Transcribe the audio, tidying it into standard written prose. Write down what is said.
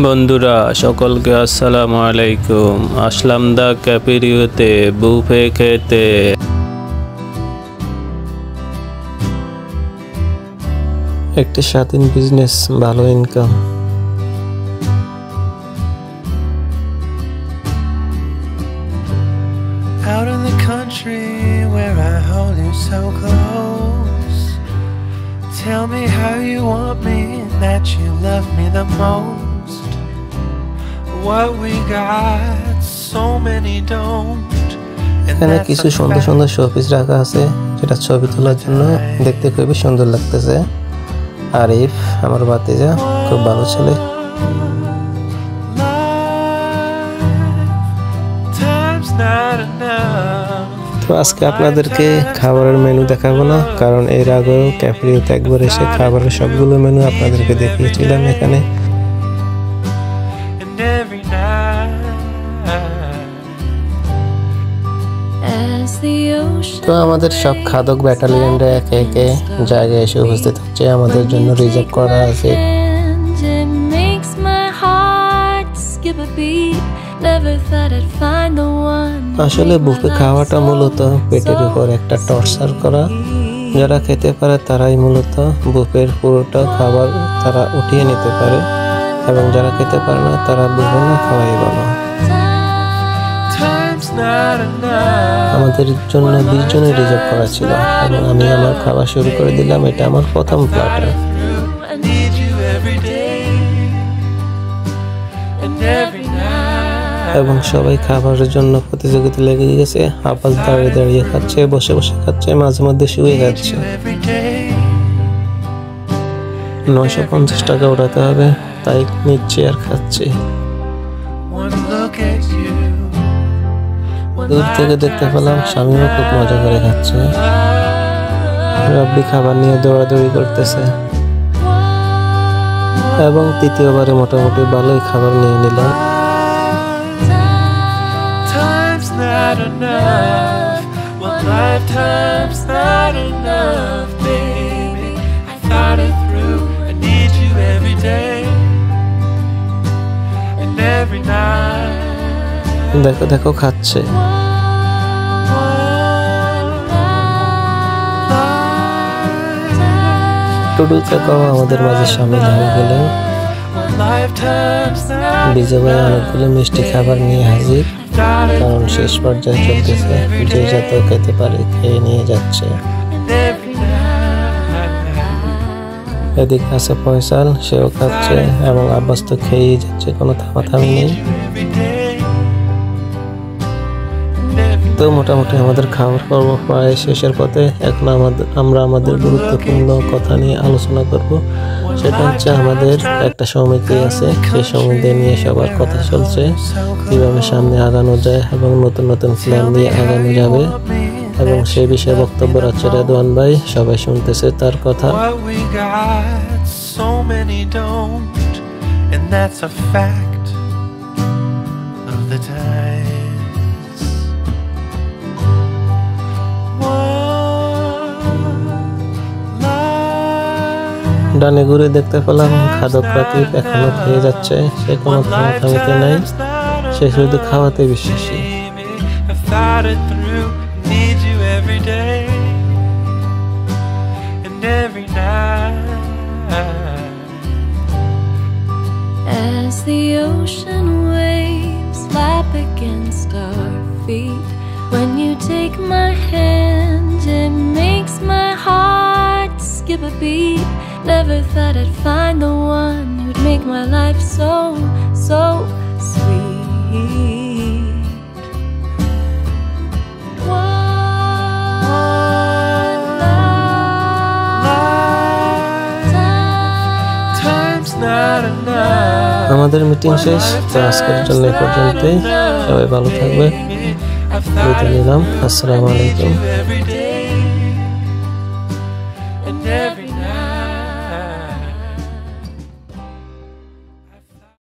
বন্ধুরা সকলকে আসসালামু আলাইকুম। আসলাম দা ক্যাফেরিওতে বুফে খেতে। একটি স্বাধীন বিজনেস, ভালো income. Out in the country where I hold you so close, tell me how you want me, that you love me the most. What we got, so many don't. এখানে কিছু সুন্দর সুন্দর showpiece রাখা আছে, যেটা ছবি তোলার জন্য দেখতে খুবই সুন্দর লাগতেছে। আরিফ আমার ভাতিজা, খুব ভালো ছেলে। তো আজকে আপনাদেরকে খাবারের মেনু দেখাবো না, কারণ এর আগেও ক্যাফেরিওতে একবার এসে খাবারের সবগুলো মেনু আপনাদেরকে দেখিয়েছিলাম এখানে। তো আমাদের সব খাদক ব্যাটালিয়নরা একে একে জায়গায় এসে উপস্থিত হচ্ছে, আমাদের জন্য রিজার্ভ করা আছে। আসলে বুফে খাওয়াটা মূলত পেটের উপর একটা টর্চার করা। যারা খেতে পারে তারাই মূলত বুফের পুরোটা খাবার তারা উঠিয়ে নিতে পারে, এবং যারা খেতে পারে না তারা বুফে না খাওয়াই ভালো। আমাদের জন্য 20 জনের রিজার্ভ করা ছিল, এবং আমি আমার খাওয়া শুরু করে দিলাম। এটা আমার প্রথম প্ল্যাটার। এবং সবাই খাবারের জন্য প্রতিযোগিতা লেগে গেছে। আপাস দাঁড়িয়ে দাঁড়িয়ে খাচ্ছে, বসে বসে খাচ্ছে, মাঝে মধ্যে শুয়ে খাচ্ছে। 950 টাকা উঠাতে হবে, তাই নিচ্ছে আর খাচ্ছে। দূর থেকে দেখতে পেলাম স্বামীও খুব মজা করে খাচ্ছে। রাব্বি খাবার নিয়ে দৌড়াদৌড়ি করতেছে, এবং তৃতীয়বারে মোটামুটি ভালোই খাবার নিয়ে নিলাম। দেখো দেখো খাচ্ছে। টুডু কাকাও আমাদের মাঝে সামিল হয়ে গেলেন। বিজয় ভাই অনেকগুলো মিষ্টি খাবার নিয়ে হাজির, কারণ শেষ পর্যায়ে চলতেছে। যে যত খেতে পারে খেয়ে নিয়ে যাচ্ছে। এদিকে আছে ফয়সাল, সেও খাচ্ছে, এবং আব্বাস তো খেয়েই যাচ্ছে, কোনো থামাথামি নেই। তো মোটামুটি আমাদের খাবার পর্ব প্রায় শেষের পথে। এখন আমরা আমাদের গুরুত্বপূর্ণ কথা নিয়ে আলোচনা করব। সেটা হচ্ছে আমাদের একটা সমিতি আছে, সেই সমিতি নিয়ে সবার কথা চলছে, কিভাবে সামনে আগানো যায় এবং নতুন নতুন প্ল্যান নিয়ে আগানো যাবে। এবং সেই বিষয়ে বক্তব্য রাখছে রেদওয়ান ভাই, সবাই শুনতেছে তার কথা। ডানে ঘুরে দেখতে পেলাম খাদক রাকিব এখনো খেয়ে যাচ্ছে, সে কোনো থামিতে নাই, সে শুধু খাওয়াতে বিশ্বাসী। As the ocean waves lap against our feet, when you take my hand, it makes my heart skip a beat. Never thought I'd find the one who'd make my life so, so sweet. One lifetime's not enough. আমাদের meeting শেষ, তো আজকের জন্য এই পর্যন্তই। সবাই ভালো থাকবে, বিদায় নিলাম। আসসালামু আলাইকুম।